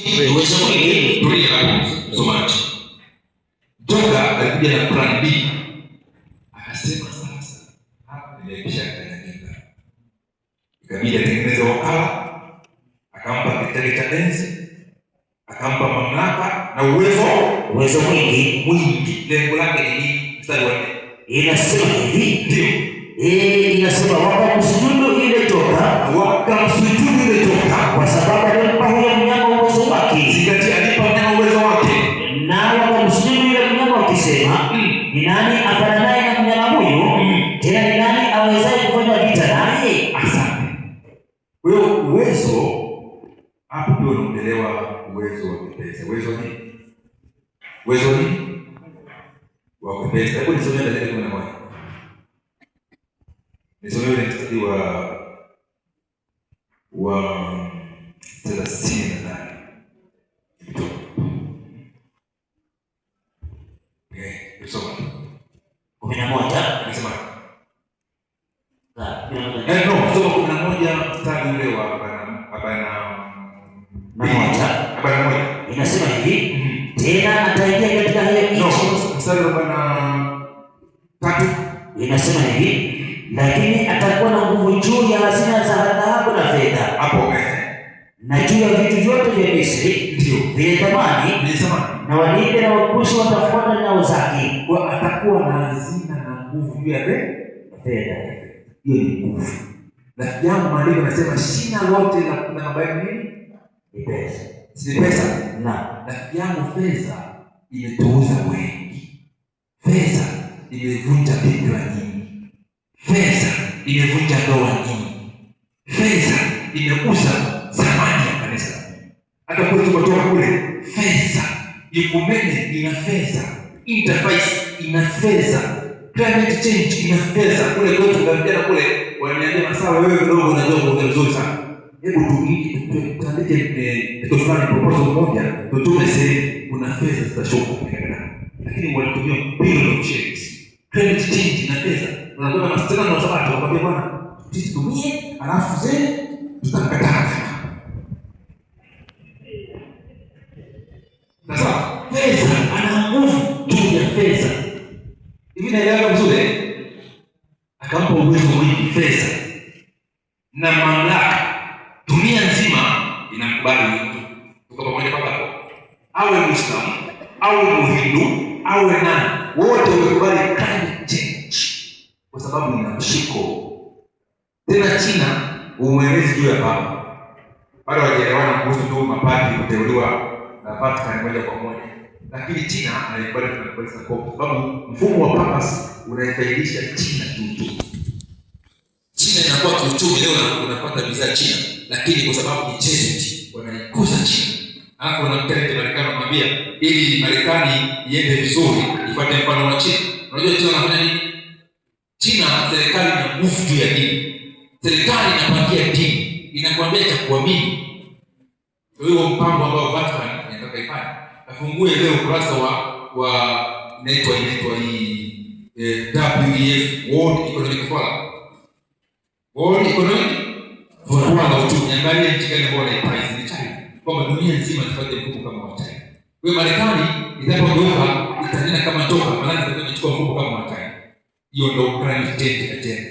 Uwezo mwingi tulia hapo msomaji. Joka alikuja na plan B. Akasema sasa hapa nimekisha kanyanyika. Ikabidi atengeneze wakala, akampa kitale cha enzi, akampa mamlaka na uwezo mwingi. Lengo lake ni nini? Mstari wa 4. Inasema hivi. Ndio. Inasema wakamsujudu ile joka, kwa sababu alimpa huyo mnyama uwezo wake. Zingatia, alipa mnyama uwezo wake. Na wakamsujudu yule mnyama wakisema, ni nani afananaye na mnyama huyu? Tena ni nani awezaye kufanya vita naye? Asante. Kwa hiyo uwezo hapo ndio unaongelea uwezo wa kupesa. Uwezo ni? Uwezo ni? Wa kupesa. Hebu nisomee Danieli 11. Nisomee ile mstari wa 38. Soma. 11. Nasema. No, soma 11 mstari ule wa habari moja. Inasema hivi, tena ataingia katika hiyo nchi. Mstari wa 3. Inasema hivi, lakini atakuwa na nguvu juu ya hazina za dhahabu na fedha. Hapo na juu ya vitu vyote vya Misri, ndio vyenye thamani, na Walibe na Wakushi watafuata nyayo zake. Kwa atakuwa na hazina na nguvu juu ya fedha. Hiyo ni nguvu. Rafiki yangu, maandiko yanasema shina lote la mabaya nini? Ni pesa. Si pesa? Na rafiki yangu, fedha imetuuza wengi. Fedha imevunja bikira nyingi. Fedha imevunja ndoa nyingi. Fedha imeuza zamani ya kanisa. Hata kule tumetoka kule, fedha ikumene ina fedha, interface ina fedha, climate change ina fedha. Kule kwetu vijana kule wananiambia, Masawa, wewe kidogo unajua vizuri sana, hebu tuandike kitu fulani, proposal moja tutume sehemu, kuna fedha zitashuka kupeleka. Lakini walitumia billion of shillings. Climate change ina fedha. Unakwenda mastana na sabato, wakwambia bwana, tutumie alafu zeni tutakataa. Sasa pesa ana nguvu juu ya pesa. Hivi naelewa vizuri? Akampa uwezo mwingi pesa na mamlaka. Dunia nzima inakubali mtu. Tuko pamoja hapo. Awe Muislamu, awe Muhindu, awe nani, wote wamekubali climate change kwa sababu ina mshiko. Tena China umwelezi juu ya baba. Wale wajielewana kuhusu tu mapati kuteuliwa na Vatican moja kwa moja. Lakini China anaikubali kwa sababu mfumo wa purpose unaifailisha China kiuchumi. China inakuwa kiuchumi leo, unapata bidhaa China, lakini kwa sababu ni Jesuit wanaikuza China. Hapo unamtaka Marekani kumwambia ili Marekani iende vizuri ifuate mfano wa China. Unajua China wanafanya nini? China serikali ina nguvu juu ya dini. Serikali inapangia dini, inakwambia cha kuamini. Huo mpango ambao Vatican inataka ifanye. Afungue leo ukurasa wa inaitwa WEF, World Economic Forum. World Economic Forum na uchumi. Angalia nchi gani bora price ni China. Kwamba dunia nzima ipate mfumo kama wa China. Kwa hiyo Marekani itapogeuka itanena kama toka, maana itakuwa inachukua mfumo kama wa China. Hiyo ndio climate change agenda.